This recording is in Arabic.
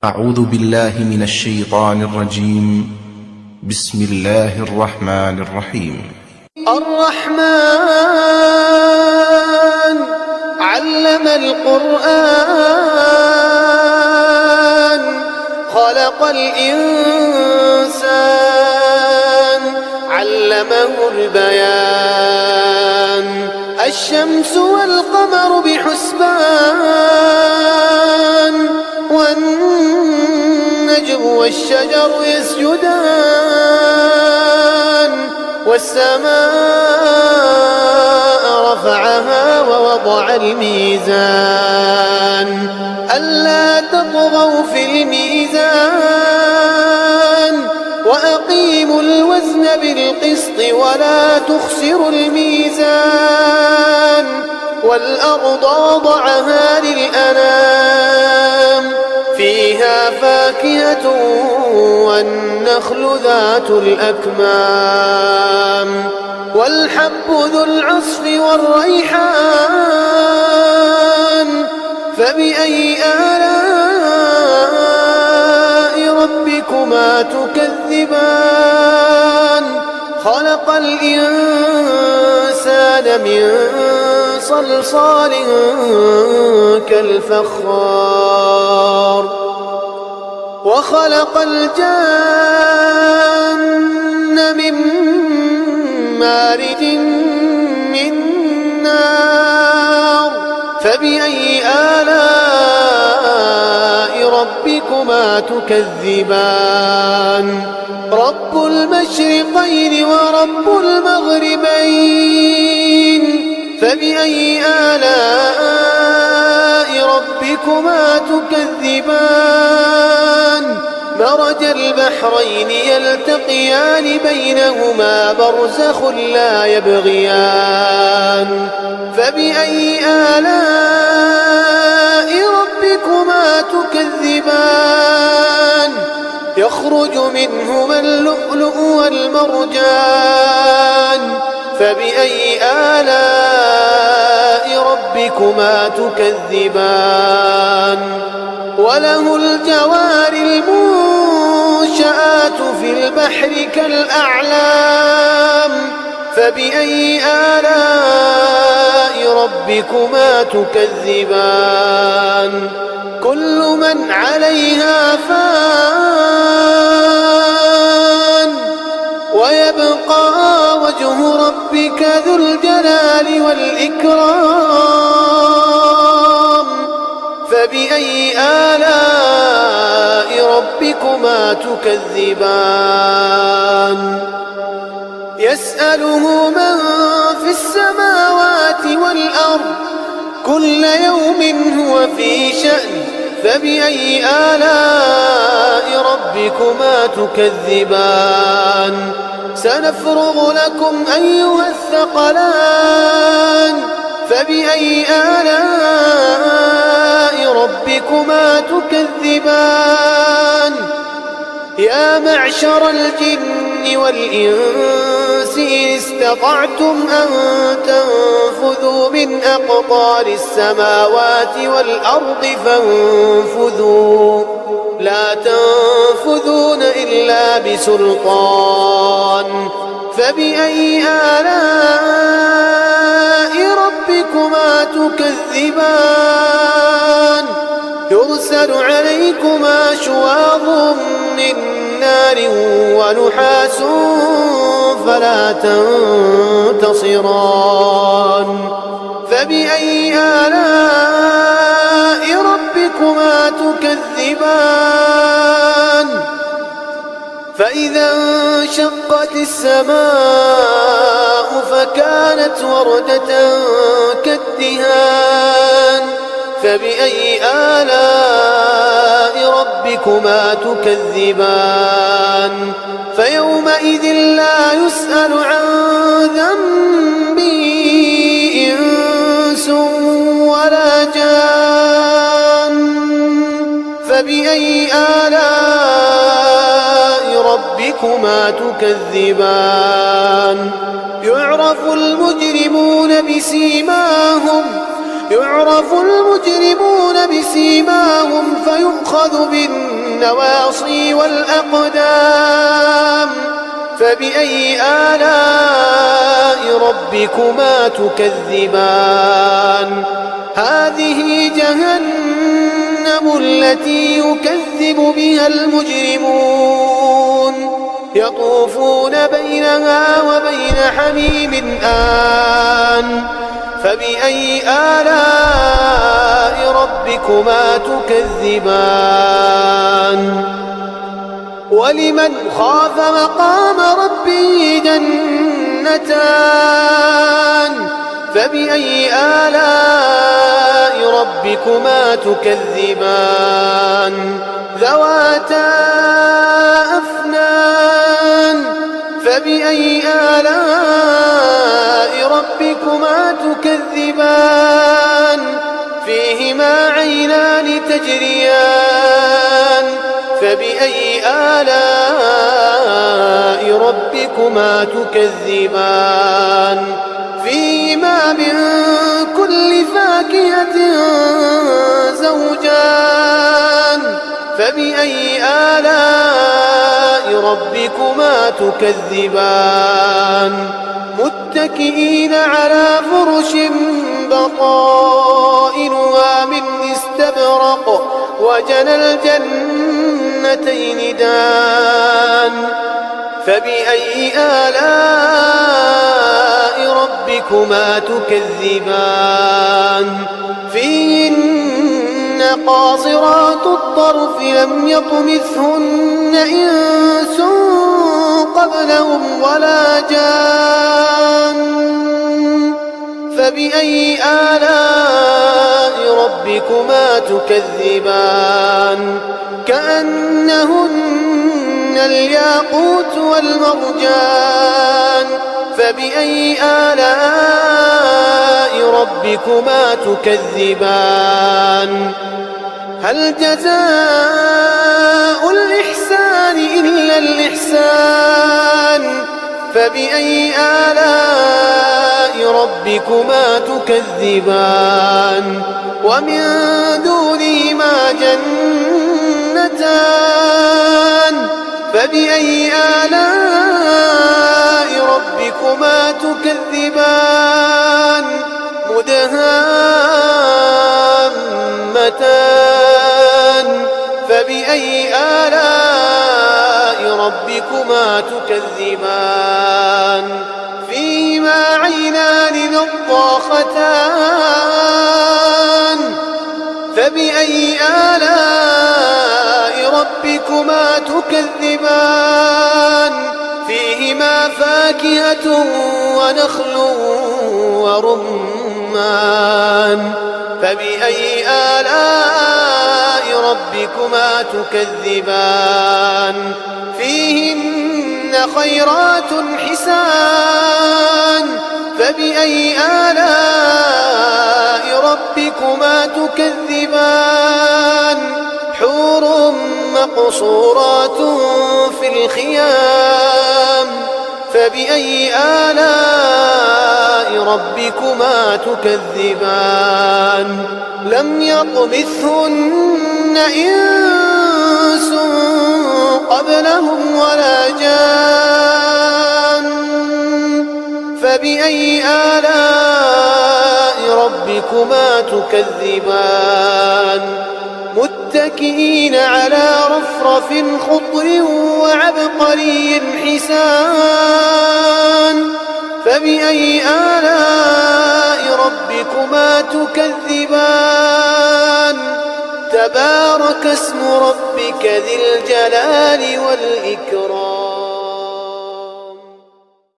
أعوذ بالله من الشيطان الرجيم. بسم الله الرحمن الرحيم. الرحمن علم القرآن خلق الإنسان علمه البيان الشمس والقمر بحسبان والنجم والشجر يسجدان والسماء رفعها ووضع الميزان ألا تطغوا في الميزان وأقيموا الوزن بالقسط ولا تخسروا الميزان والأرض وضعها للأنام فيها فاكهة والنخل ذات الأكمام والحب ذو العصف والريحان فبأي آلاء ربكما تكذبان خلق الإنسان من صلصال كالفخار وخلق الجن من مارج من نار فبأي آلاء ربكما تكذبان رب المشرقين ورب المغربين فبأي آلاء ربكما تكذبان مرج البحرين يلتقيان بينهما برزخ لا يبغيان فبأي آلاء ربكما تكذبان يخرج منهما اللؤلؤ والمرجان فبأي آلاء ربكما تكذبان وله الجوار المنشآت في البحر كالأعلام فبأي آلاء ربكما تكذبان كل من عليها فان ويبقى وجه ربك ذو الجلال والإكرام فبأي آلاء ربكما تكذبان يسأله من في السماوات والأرض كل يوم هو في شأن فبأي آلاء ربكما تكذبان سنفرغ لكم أيها الثقلان فبأي آلاء ربكما تكذبان يا معشر الجن والإنس إن استطعتم أن تنفذوا من أقطار السماوات والأرض فانفذوا لا تنفذون إلا بسلطان فبأي آلاء ربكما تكذبان يرسل عليكما شواظ من نار ونحاس فلا تنتصران فبأي آلاء ربكما تكذبان فإذا انشقت السماء فكانت وردة كالدهان فبأي آلاء ربكما تكذبان فيومئذ لا يسأل عن ذنبه إنس ولا جان فبأي آلاء ربكما تكذبان يعرف المجرمون بسيماهم يعرف المجرمون بسيماهم فيؤخذ بالنواصي والأقدام فبأي آلاء ربكما تكذبان هذه جهنم التي يكذب بها المجرمون يطوفون بينها وبين حميم آن فبأي آلاء ربكما تكذبان ولمن خاف مقام ربه جنتان فبأي آلاء ربكما تكذبان ذواتا أفنان فبأي آلاء ربكما تكذبان فيهما عينان تجريان فبأي آلاء ربكما تكذبان فيهما من كل فاكهة زوجان فبأي آلاء ربكما تكذبان متكئين على فرش بطائنها من استبرق وجنى الجنتين دان فبأي آلاء ربكما تكذبان فيهن قاصرات الطرف لم يطمثهن إنس قبلهم ولا جان فبأي آلاء ربكما تكذبان كأنهن الياقوت والمرجان فبأي آلاء ربكما تكذبان هل جزاء الإحسان إلا الإحسان فبأي آلاء ربكما تكذبان ومن دونهما جنتان فبأي آلاء ربكما تكذبان مدهامتان فبأي آلاء ربكما تكذبان فيهما عينان نضاختان فبأي آلاء ربكما تكذبان فيهما فاكهة ونخل ورمان فبأي آلاء ربكما تكذبان فيهن خيرات حسان فبأي آلاء ربكما تكذبان حور مقصورات في الخيام فبأي آلاء ربكما تكذبان لم يطمثهن إنس قبلهم ولا جان فبأي آلاء ربكما تكذبان متكئين على رفرف خضر وعبقري حسان فبأي آلاء ربكما تكذبان تبارك اسم ربك ذي الجلال والإكرام